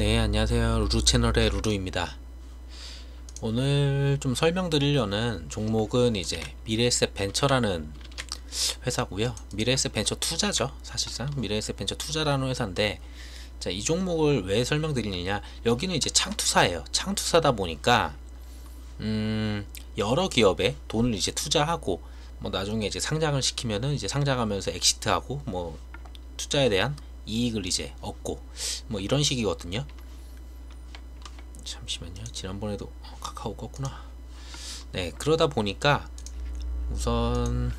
네, 안녕하세요. 루루 채널의 루루입니다. 오늘 좀 설명드리려는 종목은 이제 미래에셋 벤처라는 회사고요. 미래에셋 벤처 투자죠. 사실상 미래에셋 벤처 투자라는 회사인데, 자, 이 종목을 왜 설명드리느냐? 여기는 이제 창투사예요. 창투사다 보니까 여러 기업에 돈을 이제 투자하고 뭐 나중에 이제 상장을 시키면은 이제 상장하면서 엑시트하고 뭐 투자에 대한 이익을 이제 얻고 뭐 이런 식이거든요. 잠시만요. 지난번에도 카카오 껐구나. 네, 그러다 보니까 우선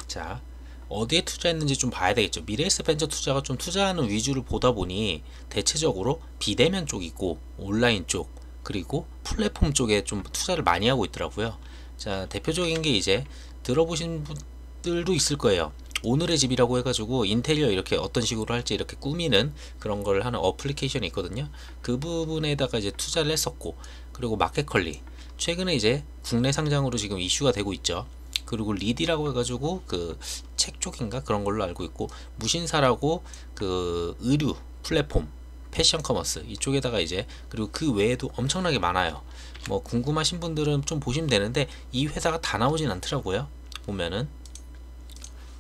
자, 어디에 투자했는지 좀 봐야 되겠죠. 미래에셋 벤처 투자가 좀 투자하는 위주를 보다 보니 대체적으로 비대면 쪽이고 온라인 쪽 그리고 플랫폼 쪽에 좀 투자를 많이 하고 있더라고요. 자, 대표적인 게 이제 들어보신 분들도 있을 거예요. 오늘의 집이라고 해가지고 인테리어 이렇게 어떤 식으로 할지 이렇게 꾸미는 그런 걸 하는 어플리케이션이 있거든요. 그 부분에다가 이제 투자를 했었고, 그리고 마켓컬리 최근에 이제 국내 상장으로 지금 이슈가 되고 있죠. 그리고 리디라고 해가지고 그 책 쪽인가 그런 걸로 알고 있고, 무신사라고 그 의류 플랫폼 패션 커머스 이쪽에다가 이제, 그리고 그 외에도 엄청나게 많아요. 뭐 궁금하신 분들은 좀 보시면 되는데 이 회사가 다 나오진 않더라고요. 보면은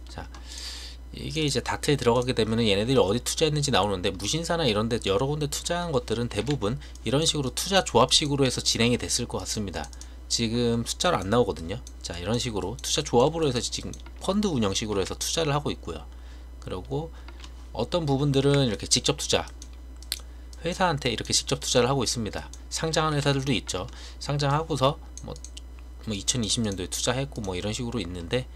자, 이게 이제 다트에 들어가게 되면은 얘네들이 어디 투자했는지 나오는데, 무신사나 이런 데 여러 군데 투자한 것들은 대부분 이런 식으로 투자 조합식으로 해서 진행이 됐을 것 같습니다. 지금 숫자로 안 나오거든요. 자, 이런 식으로 투자 조합으로 해서 지금 펀드 운영식으로 해서 투자를 하고 있고요. 그리고 어떤 부분들은 이렇게 직접 투자, 회사한테 이렇게 직접 투자를 하고 있습니다. 상장한 회사들도 있죠. 상장하고서 뭐 2020년도에 투자했고 뭐 이런 식으로 있는데,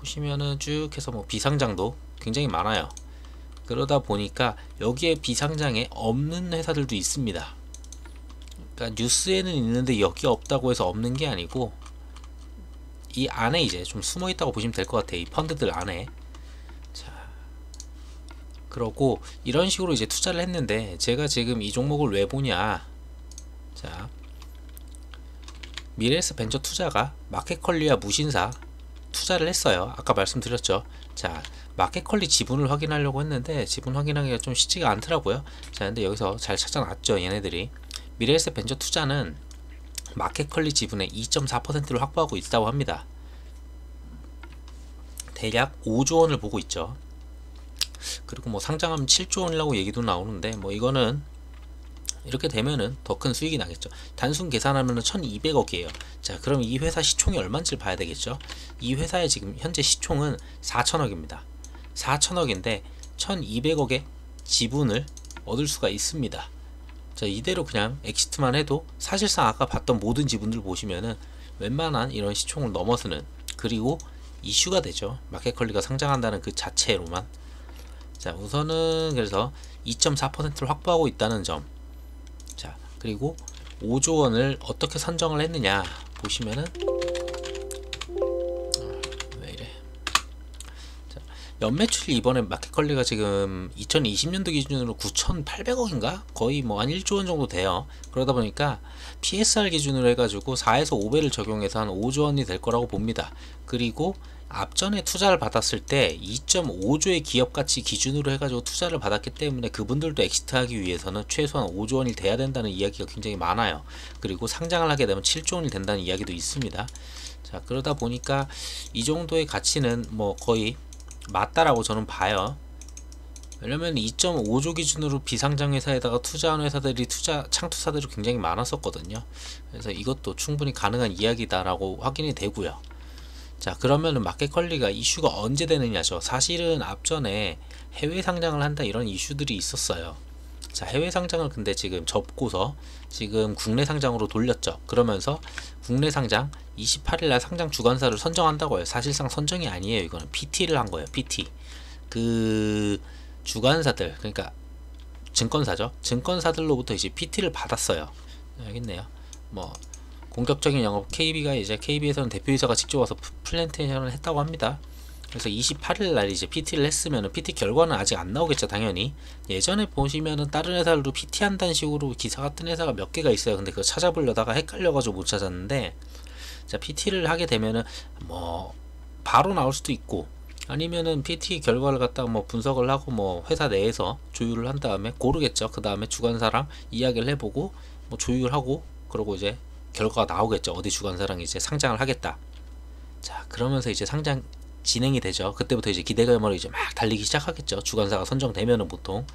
보시면은 쭉 해서 뭐 비상장도 굉장히 많아요. 그러다 보니까 여기에 비상장에 없는 회사들도 있습니다. 그러니까 뉴스에는 있는데 여기 없다고 해서 없는 게 아니고, 이 안에 이제 좀 숨어 있다고 보시면 될 것 같아요. 이 펀드들 안에. 자, 그러고 이런 식으로 이제 투자를 했는데, 제가 지금 이 종목을 왜 보냐. 자, 미래에셋 벤처 투자가 마켓컬리와 무신사 투자를 했어요. 아까 말씀드렸죠. 자, 마켓컬리 지분을 확인하려고 했는데 지분 확인하기가 좀 쉽지가 않더라고요. 자, 근데 여기서 잘 찾아놨죠. 얘네들이 미래에셋 벤처 투자는 마켓컬리 지분의 2.4%를 확보하고 있다고 합니다. 대략 5조 원을 보고 있죠. 그리고 뭐 상장하면 7조 원이라고 얘기도 나오는데, 뭐 이거는 이렇게 되면은 더 큰 수익이 나겠죠. 단순 계산하면은 1200억이에요. 자, 그럼 이 회사 시총이 얼마인지를 봐야 되겠죠. 이 회사의 지금 현재 시총은 4000억입니다. 4000억인데 1200억의 지분을 얻을 수가 있습니다. 자, 이대로 그냥 엑시트만 해도 사실상 아까 봤던 모든 지분들 보시면은 웬만한 이런 시총을 넘어서는, 그리고 이슈가 되죠. 마켓컬리가 상장한다는 그 자체로만. 자, 우선은 그래서 2.4%를 확보하고 있다는 점. 자, 그리고 5조 원을 어떻게 선정을 했느냐 보시면은, 왜 이래. 자, 연매출이 이번에 마켓컬리가 지금 2020년도 기준으로 9,800억인가? 거의 뭐 한 1조 원 정도 돼요. 그러다 보니까 PSR 기준으로 해가지고 4에서 5배를 적용해서 한 5조 원이 될 거라고 봅니다. 그리고 앞전에 투자를 받았을 때 2.5조의 기업가치 기준으로 해가지고 투자를 받았기 때문에 그분들도 엑시트하기 위해서는 최소한 5조 원이 돼야 된다는 이야기가 굉장히 많아요. 그리고 상장을 하게 되면 7조 원이 된다는 이야기도 있습니다. 자, 그러다 보니까 이 정도의 가치는 뭐 거의 맞다라고 저는 봐요. 왜냐면 2.5조 기준으로 비상장 회사에다가 투자한 회사들이 창투사들이 굉장히 많았었거든요. 그래서 이것도 충분히 가능한 이야기다라고 확인이 되고요. 자, 그러면은 마켓컬리가 이슈가 언제 되느냐죠. 사실은 앞전에 해외 상장을 한다 이런 이슈들이 있었어요. 자, 해외 상장을 근데 지금 접고서 지금 국내 상장으로 돌렸죠. 그러면서 국내 상장 28일날 상장 주관사를 선정한다고 해요. 사실상 선정이 아니에요. 이거는 PT를 한 거예요. PT. 그 주관사들, 그러니까 증권사죠. 증권사들로부터 이제 PT를 받았어요. 여기 있네요. 뭐 공격적인 영업, KB에서는 대표이사가 직접 와서 플랜테이션을 했다고 합니다. 그래서 28일 날 이제 PT를 했으면은 PT 결과는 아직 안 나오겠죠, 당연히. 예전에 보시면은 다른 회사들도 PT 한다는 식으로 기사가 뜬 회사가 몇 개가 있어요. 근데 그거 찾아보려다가 헷갈려가지고 못 찾았는데, 자, PT를 하게 되면은 뭐 바로 나올 수도 있고 아니면은 PT 결과를 갖다가 뭐 분석을 하고 뭐 회사 내에서 조율을 한 다음에 고르겠죠. 그 다음에 주관사랑 이야기를 해보고 뭐 조율하고 그러고 이제 결과가 나오겠죠. 어디 주관사랑 이제 상장을 하겠다. 자, 그러면서 이제 상장 진행이 되죠. 그때부터 이제 기대감으로 이제 막 달리기 시작하겠죠. 주관사가 선정되면은 보통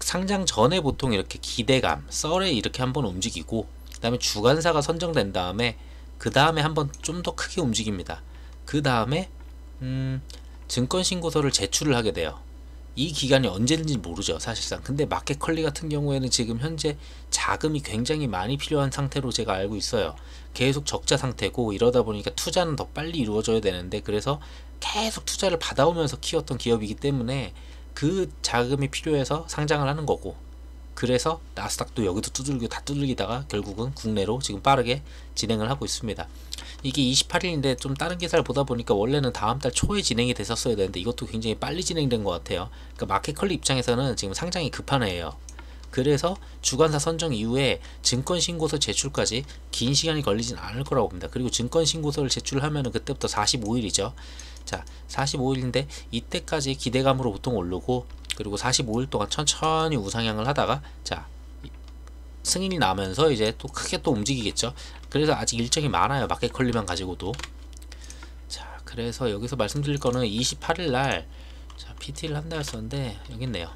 상장 전에 보통 이렇게 기대감, 썰에 이렇게 한번 움직이고 그 다음에 주관사가 선정된 다음에 그 다음에 한번 좀 더 크게 움직입니다. 그 다음에 증권신고서를 제출을 하게 돼요. 이 기간이 언제인지 모르죠, 사실상. 근데 마켓컬리 같은 경우에는 지금 현재 자금이 굉장히 많이 필요한 상태로 제가 알고 있어요. 계속 적자 상태고 이러다 보니까 투자는 더 빨리 이루어져야 되는데, 그래서 계속 투자를 받아오면서 키웠던 기업이기 때문에 그 자금이 필요해서 상장을 하는 거고, 그래서 나스닥도 여기도 다 두들기다가 결국은 국내로 지금 빠르게 진행을 하고 있습니다. 이게 28일인데 좀 다른 기사를 보다 보니까 원래는 다음 달 초에 진행이 됐었어야 되는데 이것도 굉장히 빨리 진행된 것 같아요. 그러니까 마켓컬리 입장에서는 지금 상장이 급한 애예요. 그래서 주관사 선정 이후에 증권신고서 제출까지 긴 시간이 걸리진 않을 거라고 봅니다. 그리고 증권신고서를 제출하면은 그때부터 45일이죠. 자, 45일인데 이때까지 기대감으로 보통 오르고, 그리고 45일 동안 천천히 우상향을 하다가 자, 승인이 나면서 이제 또 크게 또 움직이겠죠. 그래서 아직 일정이 많아요, 마켓컬리만 가지고도. 자, 그래서 여기서 말씀드릴 거는 28일 날 자, PT를 한다 했었는데 여기 있네요.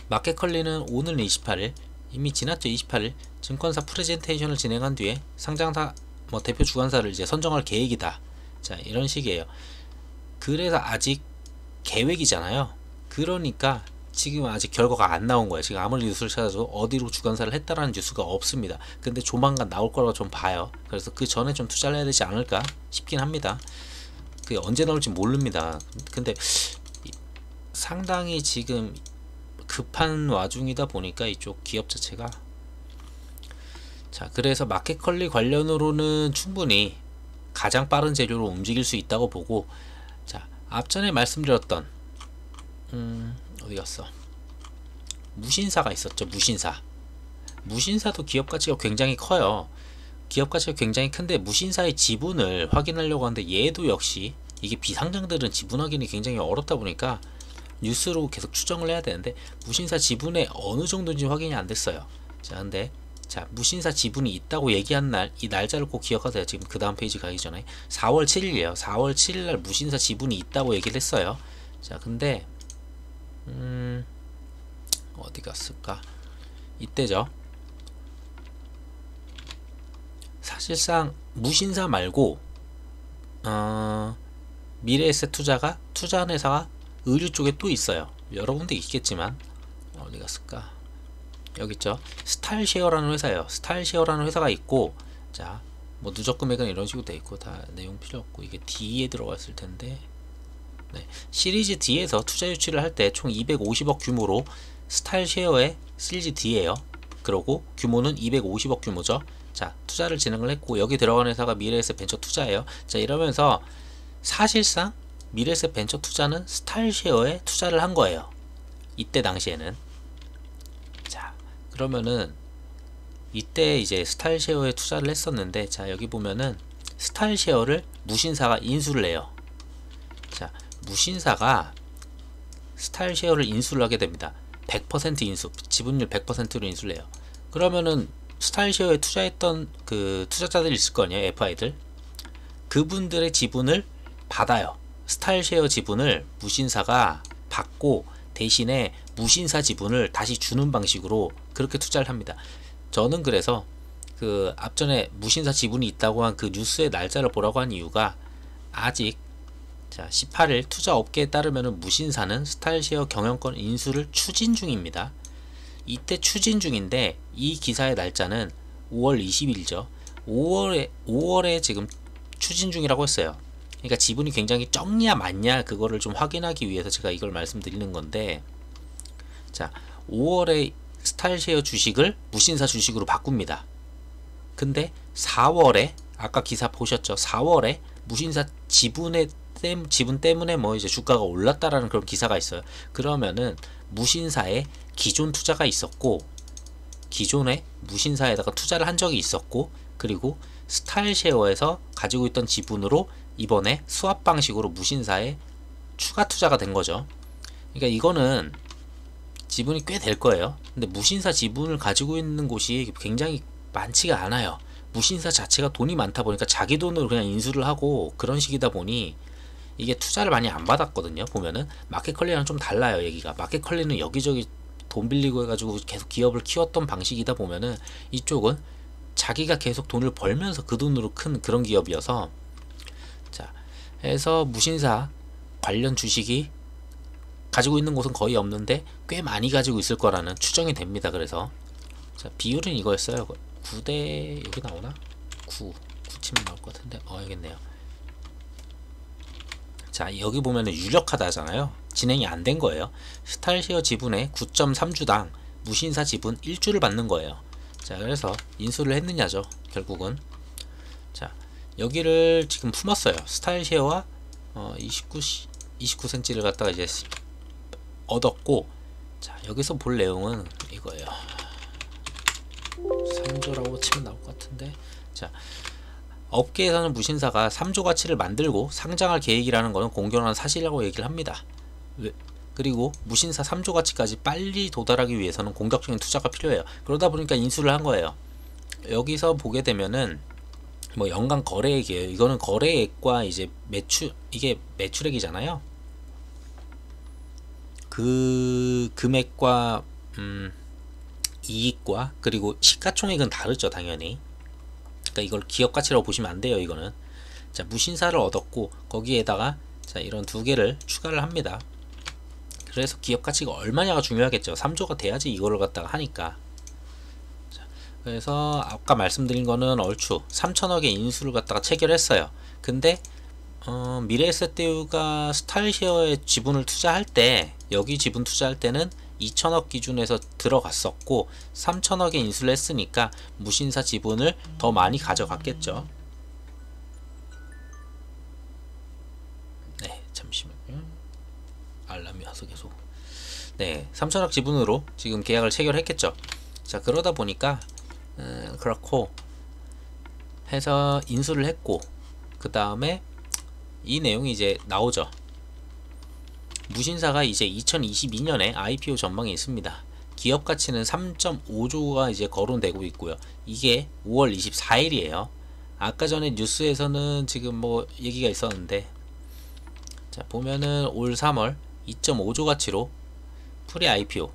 마켓컬리는 오늘 28일, 이미 지났죠. 28일 증권사 프레젠테이션을 진행한 뒤에 상장사 뭐 대표 주관사를 이제 선정할 계획이다. 자, 이런 식이에요. 그래서 아직 계획이잖아요. 그러니까 지금 아직 결과가 안 나온 거예요. 지금 아무리 뉴스를 찾아도 어디로 주관사를 했다라는 뉴스가 없습니다. 근데 조만간 나올 거라고 좀 봐요. 그래서 그 전에 좀 투자를 해야 되지 않을까 싶긴 합니다. 그게 언제 나올지 모릅니다. 근데 상당히 지금 급한 와중이다 보니까 이쪽 기업 자체가, 자, 그래서 마켓컬리 관련으로는 충분히 가장 빠른 재료로 움직일 수 있다고 보고, 자, 앞전에 말씀드렸던 어디 갔어? 무신사가 있었죠. 무신사도 기업 가치가 굉장히 커요. 기업 가치가 굉장히 큰데 무신사의 지분을 확인하려고 하는데 얘도 역시 이게 비상장들은 지분 확인이 굉장히 어렵다 보니까 뉴스로 계속 추정을 해야 되는데 무신사 지분의 어느 정도인지 확인이 안 됐어요. 자, 근데 자, 무신사 지분이 있다고 얘기한 날, 이 날짜를 꼭 기억하세요. 지금 그 다음 페이지 가기 전에 4월 7일이에요 4월 7일날 무신사 지분이 있다고 얘기를 했어요. 자, 근데 어디 갔을까? 이때죠. 사실상 무신사 말고 미래에셋 투자가 투자한 회사가 의류 쪽에 또 있어요. 여러 군데 있겠지만 어디 갔을까? 여기 있죠. 스타일쉐어라는 회사예요. 스타일쉐어라는 회사가 있고, 자, 뭐 누적 금액은 이런 식으로 돼 있고 다 내용 필요 없고 이게 D에 들어갔을 텐데, 네, 시리즈 D에서 투자 유치를 할 때 총 250억 규모로 스타일쉐어의 시리즈 D예요. 그리고 규모는 250억 규모죠. 자, 투자를 진행을 했고 여기 들어간 회사가 미래에셋 벤처 투자예요. 자, 이러면서 사실상 미래에셋 벤처 투자는 스타일쉐어에 투자를 한 거예요. 이때 당시에는. 자, 그러면은 이때 이제 스타일쉐어에 투자를 했었는데, 자, 여기 보면은 스타일쉐어를 무신사가 인수를 해요. 자, 무신사가 스타일쉐어를 인수를 하게 됩니다. 100% 인수, 지분율 100%로 인수를 해요. 그러면은 스타일쉐어에 투자했던 그 투자자들이 있을 거 아니에요, FI들. 그분들의 지분을 받아요. 스타일쉐어 지분을 무신사가 받고 대신에 무신사 지분을 다시 주는 방식으로 그렇게 투자를 합니다. 저는 그래서 그 앞전에 무신사 지분이 있다고 한 그 뉴스의 날짜를 보라고 한 이유가, 아직 자, 18일 투자업계에 따르면 무신사는 스타일쉐어 경영권 인수를 추진 중입니다. 이때 추진 중인데 이 기사의 날짜는 5월 20일이죠. 5월에 지금 추진 중이라고 했어요. 그러니까 지분이 굉장히 적냐 많냐 그거를 좀 확인하기 위해서 제가 이걸 말씀드리는 건데, 자, 5월에 스타일쉐어 주식을 무신사 주식으로 바꿉니다. 근데 4월에 아까 기사 보셨죠? 4월에 무신사 지분 때문에 뭐 이제 주가가 올랐다라는 그런 기사가 있어요. 그러면은 무신사에 기존 투자가 있었고, 기존에 무신사에다가 투자를 한 적이 있었고, 그리고 스타일쉐어에서 가지고 있던 지분으로 이번에 수합 방식으로 무신사에 추가 투자가 된 거죠. 그러니까 이거는 지분이 꽤 될 거예요. 근데 무신사 지분을 가지고 있는 곳이 굉장히 많지가 않아요. 무신사 자체가 돈이 많다 보니까 자기 돈으로 그냥 인수를 하고 그런 식이다 보니 이게 투자를 많이 안 받았거든요. 보면은 마켓컬리랑 좀 달라요. 얘기가 마켓컬리는 여기저기 돈 빌리고 해가지고 계속 기업을 키웠던 방식이다 보면은 이쪽은 자기가 계속 돈을 벌면서 그 돈으로 큰 그런 기업이어서, 자, 해서 무신사 관련 주식이 가지고 있는 곳은 거의 없는데 꽤 많이 가지고 있을 거라는 추정이 됩니다. 그래서 자, 비율은 이거였어요. 9대 여기 나오나? 9치면 나올 것 같은데 여기 있네요. 자, 여기 보면은 유력하다 하잖아요. 진행이 안 된 거예요. 스타일쉐어 지분의 9.3주당 무신사 지분 1주를 받는 거예요. 자, 그래서 인수를 했느냐죠. 결국은. 자, 여기를 지금 품었어요. 스타일쉐어와 29cm를 갖다가 이제 얻었고, 자, 여기서 볼 내용은 이거예요. 3조라고 치면 나올 것 같은데, 자, 업계에서는 무신사가 3조 가치를 만들고 상장할 계획이라는 것은 공견한 사실이라고 얘기를 합니다. 그리고 무신사 3조 가치까지 빨리 도달하기 위해서는 공격적인 투자가 필요해요. 그러다 보니까 인수를 한 거예요. 여기서 보게 되면은 뭐 연간 거래액이에요. 이거는 거래액과 이제 이게 매출액이잖아요. 그 금액과 이익과 그리고 시가총액은 다르죠, 당연히. 그러니까 이걸 기업 가치라고 보시면 안 돼요, 이거는. 자, 무신사를 얻었고 거기에다가 자, 이런 두 개를 추가를 합니다. 그래서 기업 가치가 얼마냐가 중요하겠죠. 3조가 돼야지 이거를 갖다가 하니까. 자, 그래서 아까 말씀드린 거는 얼추 3천억의 인수를 갖다가 체결했어요. 근데 미래에셋대유가 스타일쉐어에 지분을 투자할 때, 여기 지분 투자할 때는 2천억 기준에서 들어갔었고 3천억에 인수를 했으니까 무신사 지분을 더 많이 가져갔겠죠. 네, 잠시만요. 알람이 와서 계속. 네, 3천억 지분으로 지금 계약을 체결했겠죠. 자, 그러다 보니까 그렇고 해서 인수를 했고, 그 다음에 이 내용이 이제 나오죠. 무신사가 이제 2022년에 IPO 전망이 있습니다. 기업 가치는 3.5조가 이제 거론되고 있고요. 이게 5월 24일이에요. 아까 전에 뉴스에서는 지금 뭐 얘기가 있었는데, 자, 보면은 올 3월 2.5조 가치로 프리 IPO,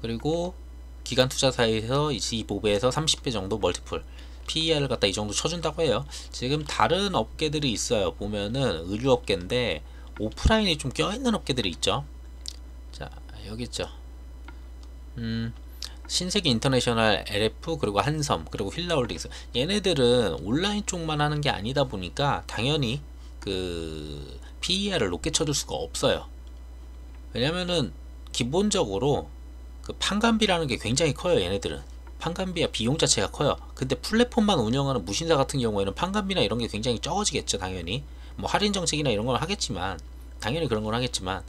그리고 기관 투자사에서 25배에서 30배 정도 멀티플, PER을 갖다 이 정도 쳐준다고 해요. 지금 다른 업계들이 있어요. 보면은 의류업계인데 오프라인에 좀 껴있는 업계들이 있죠. 자, 여기 있죠. 신세계 인터내셔널, LF, 그리고 한섬, 그리고 힐라홀딩스. 얘네들은 온라인 쪽만 하는 게 아니다 보니까 당연히 그 PER을 높게 쳐줄 수가 없어요. 왜냐면은 기본적으로 그 판관비라는 게 굉장히 커요. 얘네들은 판관비와 비용 자체가 커요. 근데 플랫폼만 운영하는 무신사 같은 경우에는 판관비나 이런 게 굉장히 적어지겠죠. 당연히 뭐 할인 정책이나 이런 걸 하겠지만, 당연히 그런 걸 하겠지만,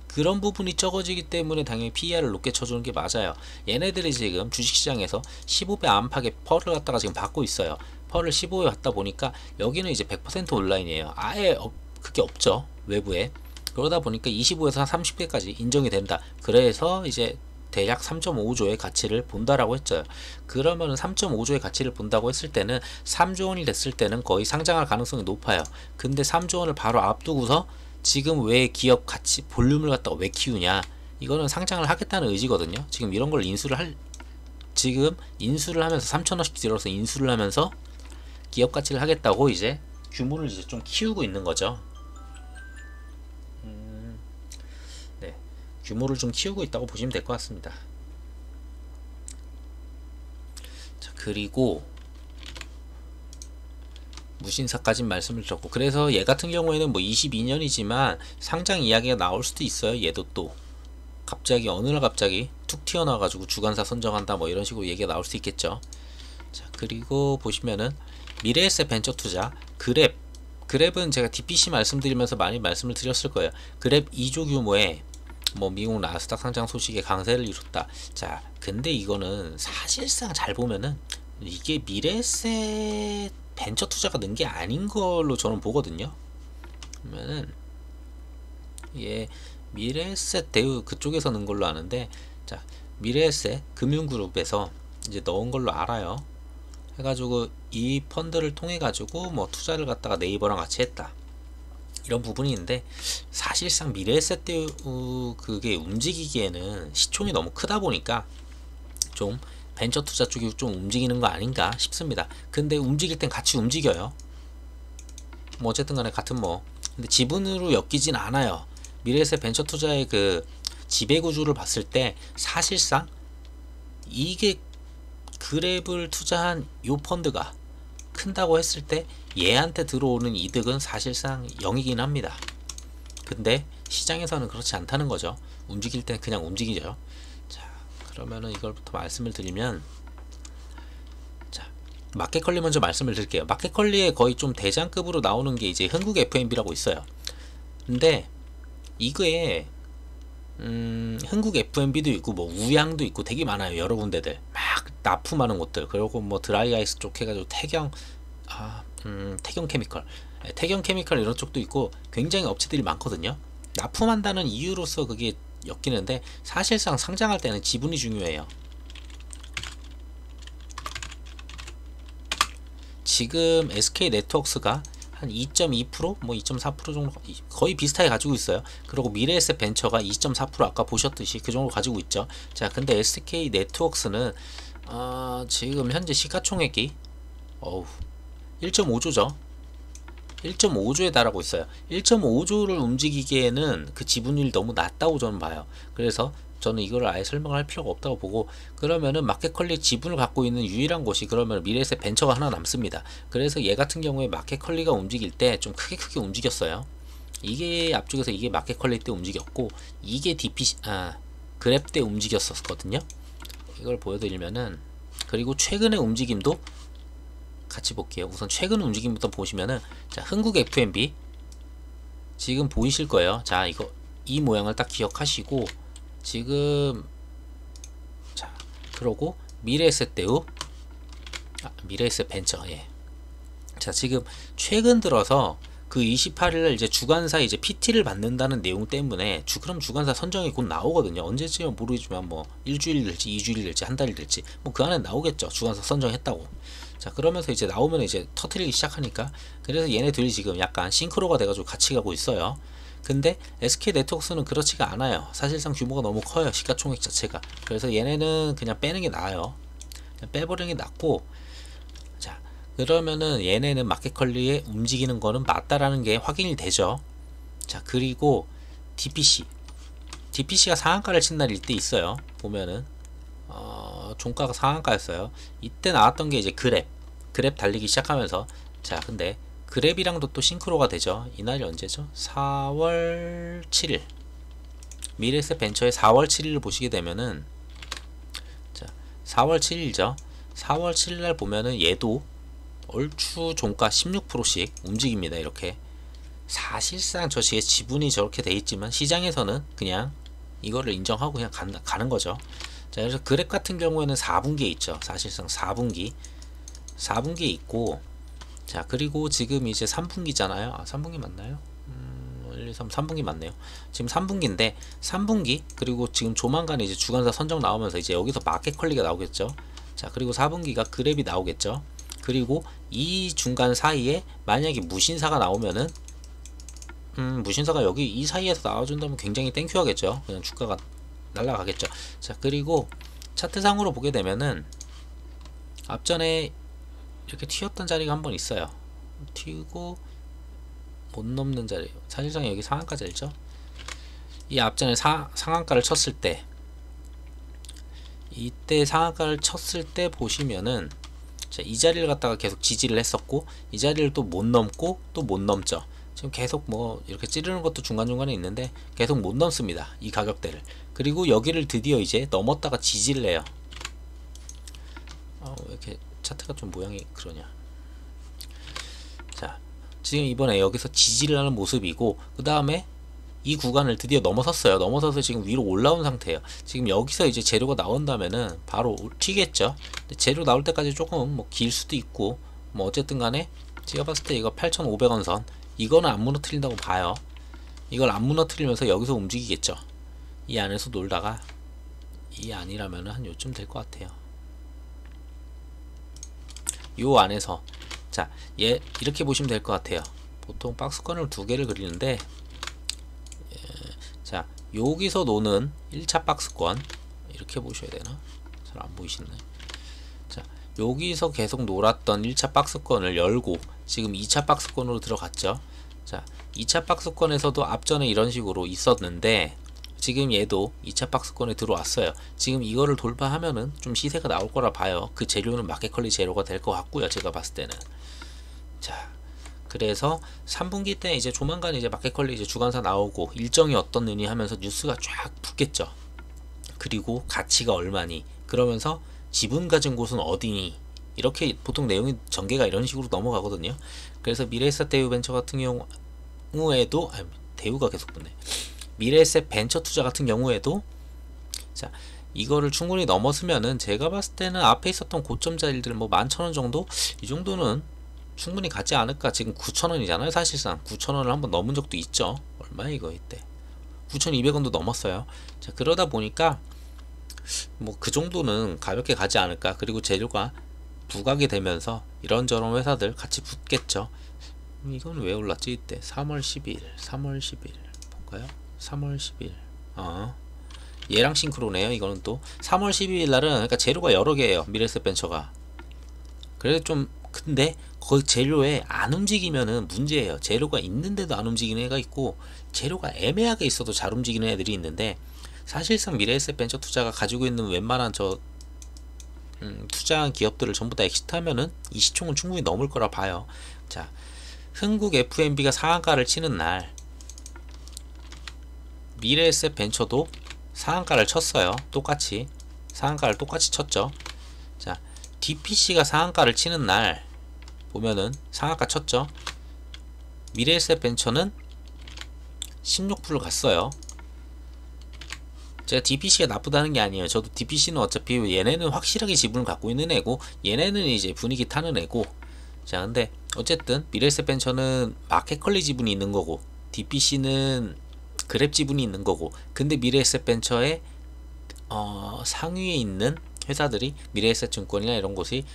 그런 부분이 적어지기 때문에 당연히 PER을 높게 쳐주는 게 맞아요. 얘네들이 지금 주식시장에서 15배 안팎의 펄을 갖다가 지금 받고 있어요. 펄을 15배 받다 보니까 여기는 이제 100% 온라인이에요. 아예 그게 없죠, 외부에. 그러다 보니까 25에서 30배까지 인정이 된다. 그래서 이제 대략 3.5조의 가치를 본다라고 했죠. 그러면 3.5조의 가치를 본다고 했을 때는 3조 원이 됐을 때는 거의 상장할 가능성이 높아요. 근데 3조 원을 바로 앞두고서 지금 왜 기업 가치 볼륨을 갖다가 왜 키우냐, 이거는 상장을 하겠다는 의지거든요. 지금 이런 걸 지금 인수를 하면서 3천원씩 들어서 인수를 하면서 기업 가치를 하겠다고 이제 규모를 이제 좀 키우고 있는 거죠. 네, 규모를 좀 키우고 있다고 보시면 될 것 같습니다. 자, 그리고 무신사까지 말씀을 드렸고, 그래서 얘 같은 경우에는 뭐 22년이지만 상장 이야기가 나올 수도 있어요. 얘도 또 갑자기 어느 날 갑자기 툭 튀어나와가지고 주관사 선정한다 뭐 이런 식으로 얘기가 나올 수 있겠죠. 자, 그리고 보시면은 미래에셋 벤처 투자 그랩은 제가 DPC 말씀드리면서 많이 말씀을 드렸을 거예요. 그랩 2조 규모의 뭐 미국 나스닥 상장 소식에 강세를 이뤘다. 자, 근데 이거는 사실상 잘 보면은 이게 미래에셋 벤처 투자가 는 게 아닌 걸로 저는 보거든요. 그러면은 예, 미래에셋 대우 그쪽에서 넣은 걸로 아는데, 자, 미래에셋 금융그룹에서 이제 넣은 걸로 알아요. 해가지고 이 펀드를 통해 가지고 뭐 투자를 갖다가 네이버랑 같이 했다, 이런 부분이 있는데, 사실상 미래에셋 대우 그게 움직이기에는 시총이 너무 크다 보니까 좀 벤처 투자 쪽이 좀 움직이는 거 아닌가 싶습니다. 근데 움직일 땐 같이 움직여요. 뭐 어쨌든 간에 같은 뭐, 근데 지분으로 엮이진 않아요. 미래에셋 벤처 투자의 그 지배구조를 봤을 때 사실상 이게 그랩을 투자한 요 펀드가 큰다고 했을 때 얘한테 들어오는 이득은 사실상 0이긴 합니다. 근데 시장에서는 그렇지 않다는 거죠. 움직일 땐 그냥 움직이죠. 자, 그러면은 이걸부터 말씀을 드리면, 자, 마켓컬리 먼저 말씀을 드릴게요. 마켓컬리에 거의 좀 대장급으로 나오는 게 이제 흥국 FMB라고 있어요. 근데 이거에 흥국 FMB도 있고 뭐 우양도 있고 되게 많아요. 여러 군데들 막 납품하는 곳들. 그리고 뭐 드라이아이스 쪽 해가지고 태경 케미컬, 태경 케미컬 이런 쪽도 있고 굉장히 업체들이 많거든요. 납품한다는 이유로서 그게 엮이는데 사실상 상장할 때는 지분이 중요해요. 지금 SK 네트워크스가 한 2.2%, 뭐 2.4% 정도 거의 비슷하게 가지고 있어요. 그리고 미래에셋 벤처가 2.4% 아까 보셨듯이 그 정도 가지고 있죠. 자, 근데 SK 네트워크스는 지금 현재 시가총액이 1.5조죠. 1.5조에 달하고 있어요. 1.5조를 움직이기에는 그 지분율이 너무 낮다고 저는 봐요. 그래서 저는 이걸 아예 설명을 할 필요가 없다고 보고, 그러면은 마켓컬리 지분을 갖고 있는 유일한 곳이 그러면 미래에셋 벤처가 하나 남습니다. 그래서 얘 같은 경우에 마켓컬리가 움직일 때 좀 크게 움직였어요. 이게 앞쪽에서 이게 마켓컬리 때 움직였고, 이게 그랩 때 움직였었거든요. 이걸 보여드리면은, 그리고 최근의 움직임도 같이 볼게요. 우선 최근 움직임부터 보시면은, 자, 흥국 FMB 지금 보이실 거예요. 자, 이 모양을 딱 기억하시고, 지금, 자, 그러고 미래에셋 대우, 미래에셋 벤처, 예. 자, 지금 최근 들어서 그 28일날 이제 주간사 이제 PT를 받는다는 내용 때문에 그럼 주간사 선정이 곧 나오거든요. 언제쯤은 모르지만 뭐 일주일 될지 2주일 될지 한 달이 될지 뭐 그 안에 나오겠죠. 주간사 선정했다고. 자, 그러면서 이제 나오면 이제 터트리기 시작하니까, 그래서 얘네 둘이 지금 약간 싱크로가 돼가지고 같이 가고 있어요. 근데 SK 네트워크스는 그렇지가 않아요. 사실상 규모가 너무 커요. 시가총액 자체가. 그래서 얘네는 그냥 빼는 게 나아요. 그냥 빼버리는 게 낫고, 자, 그러면은 얘네는 마켓컬리에 움직이는 거는 맞다라는 게 확인이 되죠. 자, 그리고 DPC가 상한가를 친 날일 때 있어요. 보면은 종가가 상한가였어요. 이때 나왔던 게 이제 그랩 달리기 시작하면서, 자, 근데 그랩이랑도 또 싱크로가 되죠. 이날이 언제죠? 4월 7일. 미래에셋 벤처의 4월 7일을 보시게 되면은, 자, 4월 7일이죠. 4월 7일날 보면은 얘도 얼추 종가 16%씩 움직입니다. 이렇게. 사실상 저 시에 지분이 저렇게 돼 있지만 시장에서는 그냥 이거를 인정하고 그냥 가는 거죠. 자, 그래서 그랩 같은 경우에는 4분기에 있죠. 사실상 4분기에 있고, 자, 그리고 지금 이제 3분기잖아요. 3분기 맞나요? 1, 2, 3, 3분기 맞네요. 지금 3분기인데, 3분기, 그리고 지금 조만간 이제 주간사 선정 나오면서 이제 여기서 마켓컬리가 나오겠죠. 자, 그리고 4분기가 그랩이 나오겠죠. 그리고 이 중간 사이에 만약에 무신사가 나오면은, 무신사가 여기 이 사이에서 나와준다면 굉장히 땡큐 하겠죠. 그냥 주가가 날라가겠죠. 자, 그리고 차트상으로 보게 되면은, 앞전에 이렇게 튀었던 자리가 한번 있어요. 튀고 못 넘는 자리. 사실상 여기 상한가 자리죠. 이 앞전에 상한가를 쳤을 때, 이때 상한가를 쳤을 때 보시면은, 자, 이 자리를 갖다가 계속 지지를 했었고, 이 자리를 또 못 넘고 또 못 넘죠. 지금 계속 뭐 이렇게 찌르는 것도 중간중간에 있는데 계속 못 넘습니다. 이 가격대를. 그리고 여기를 드디어 이제 넘었다가 지지를 해요. 왜 이렇게 차트가 좀 모양이 그러냐. 자, 지금 이번에 여기서 지지를 하는 모습이고, 그 다음에 이 구간을 드디어 넘어섰어요. 넘어서서 지금 위로 올라온 상태예요. 지금 여기서 이제 재료가 나온다면은 바로 튀겠죠. 근데 재료 나올 때까지 조금 뭐 길 수도 있고, 뭐 어쨌든 간에 제가 봤을 때 이거 8,500원 선, 이거는 안 무너뜨린다고 봐요. 이걸 안 무너뜨리면서 여기서 움직이겠죠. 이 안에서 놀다가 이 안이라면 한 요쯤 될 것 같아요. 요 안에서 자, 얘 이렇게 보시면 될 것 같아요. 보통 박스권을 두 개를 그리는데 자, 여기서 노는 1차 박스권 이렇게 보셔야 되나? 잘 안 보이시네. 자, 여기서 계속 놀았던 1차 박스권을 열고 지금 2차 박스권으로 들어갔죠. 자, 2차 박스권에서도 앞전에 이런 식으로 있었는데 지금 얘도 2차 박스권에 들어왔어요. 지금 이거를 돌파하면은 좀 시세가 나올 거라 봐요. 그 재료는 마켓컬리 재료가 될 것 같고요. 제가 봤을 때는. 자, 그래서 3분기 때 이제 조만간 이제 마켓컬리 이제 주간사 나오고 일정이 어떻느니 하면서 뉴스가 쫙 붙겠죠. 그리고 가치가 얼마니, 그러면서 지분 가진 곳은 어디니, 이렇게 보통 내용이 전개가 이런 식으로 넘어가거든요. 그래서 미래에셋 대우벤처 같은 경우에도 대우가 계속 붙네. 미래에셋 벤처 투자 같은 경우에도 자, 이거를 충분히 넘었으면은 제가 봤을 때는 앞에 있었던 고점자리들 뭐 11,000원 정도, 이 정도는 충분히 가지 않을까. 지금 9,000원이잖아요. 사실상 9,000원을 한번 넘은 적도 있죠. 얼마야 이거 이때 9,200원도 넘었어요. 자, 그러다 보니까 뭐 그 정도는 가볍게 가지 않을까. 그리고 재료가 부각이 되면서 이런저런 회사들 같이 붙겠죠. 이건 왜 올랐지 이때? 3월 10일 3월 10일 볼까요? 3월 10일 얘랑 싱크로네요. 이거는 또 3월 12일 날은, 그러니까 재료가 여러 개예요. 미래에셋 벤처가. 그래서 좀, 근데 그 재료에 안 움직이면은 문제예요. 재료가 있는데도 안 움직이는 애가 있고 재료가 애매하게 있어도 잘 움직이는 애들이 있는데, 사실상 미래에셋 벤처 투자가 가지고 있는 웬만한 투자한 기업들을 전부 다 엑시트하면은 이 시총은 충분히 넘을 거라 봐요. 자, 흥국 F&B가 상한가를 치는 날 미래에셋 벤처도 상한가를 쳤어요. 똑같이 상한가를 똑같이 쳤죠. 자, DPC가 상한가를 치는 날 보면은 상한가 쳤죠. 미래에셋 벤처는 16%를 갔어요. 제가 DPC가 나쁘다는 게 아니에요. 저도 DPC는 어차피 얘네는 확실하게 지분을 갖고 있는 애고 얘네는 이제 분위기 타는 애고. 자, 근데 어쨌든 미래에셋 벤처는 마켓컬리 지분이 있는 거고 DPC는 그랩 지분이 있는 거고, 근데 미래에셋 벤처의 상위에 있는 회사들이 미래에셋 증권이나 이런 곳이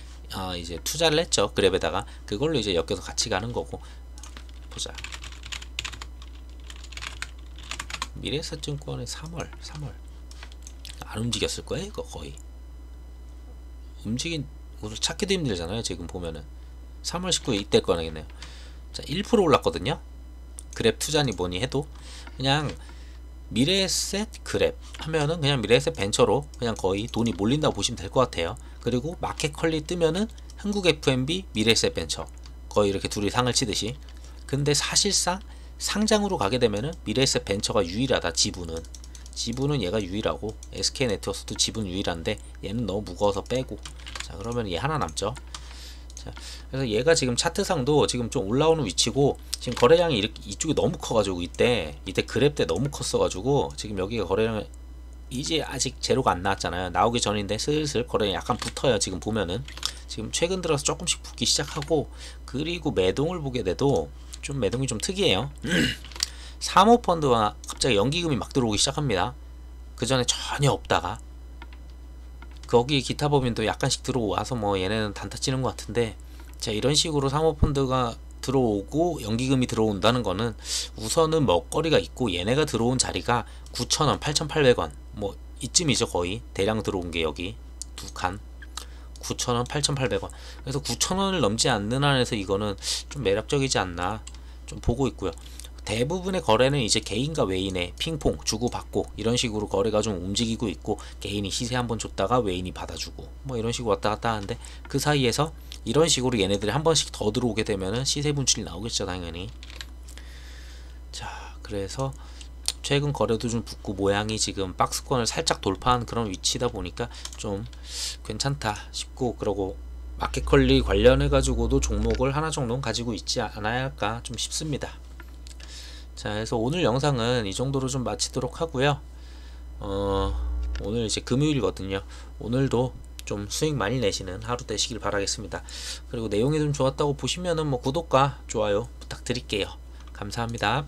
이제 투자를 했죠. 그랩에다가 그걸로 이제 엮여서 같이 가는 거고. 보자. 미래에셋 증권의 3월 안 움직였을 거예요. 이거 거의 움직인 것을 찾기도 힘들잖아요. 지금 보면은 3월 19일 이때 거네요. 자, 1% 올랐거든요. 그랩 투자니 뭐니 해도 그냥 미래에셋 그랩 하면은 그냥 미래에셋 벤처로 그냥 거의 돈이 몰린다고 보시면 될 것 같아요. 그리고 마켓컬리 뜨면은 흥국 F&B, 미래에셋 벤처 거의 이렇게 둘이 상을 치듯이. 근데 사실상 상장으로 가게 되면은 미래에셋 벤처가 유일하다. 지분은 얘가 유일하고 SK네트워크도 지분 유일한데 얘는 너무 무거워서 빼고. 자, 그러면 얘 하나 남죠. 자, 그래서 얘가 지금 차트상도 지금 좀 올라오는 위치고, 지금 거래량이 이쪽이 너무 커가지고 이때 그랩 때 너무 컸어가지고 지금 여기가 거래량 이제 아직 제로가 안 나왔잖아요. 나오기 전인데 슬슬 거래량이 약간 붙어요. 지금 보면은 지금 최근 들어서 조금씩 붙기 시작하고, 그리고 매동을 보게 돼도 좀 매동이 좀 특이해요. 사모펀드와 갑자기 연기금이 막 들어오기 시작합니다. 그 전에 전혀 없다가 거기 기타 법인도 약간씩 들어와서 뭐 얘네는 단타 치는 것 같은데, 자, 이런 식으로 사모펀드가 들어오고 연기금이 들어온다는 거는 우선은 먹거리가 있고, 얘네가 들어온 자리가 9,000원, 8,800원 뭐 이쯤이죠. 거의 대량 들어온 게 여기 두 칸 9,000원, 8,800원. 그래서 9,000원을 넘지 않는 한에서 이거는 좀 매력적이지 않나 좀 보고 있고요. 대부분의 거래는 이제 개인과 외인의 핑퐁 주고받고 이런 식으로 거래가 좀 움직이고 있고, 개인이 시세 한번 줬다가 외인이 받아주고 뭐 이런 식으로 왔다 갔다 하는데, 그 사이에서 이런 식으로 얘네들이 한 번씩 더 들어오게 되면은 시세 분출이 나오겠죠, 당연히. 자, 그래서 최근 거래도 좀 붙고 모양이 지금 박스권을 살짝 돌파한 그런 위치다 보니까 좀 괜찮다 싶고, 그러고 마켓컬리 관련해 가지고도 종목을 하나 정도는 가지고 있지 않아야 할까 좀 싶습니다. 자, 그래서 오늘 영상은 이 정도로 좀 마치도록 하고요. 오늘 이제 금요일이거든요. 오늘도 좀 수익 많이 내시는 하루 되시길 바라겠습니다. 그리고 내용이 좀 좋았다고 보시면은 뭐 구독과 좋아요 부탁드릴게요. 감사합니다.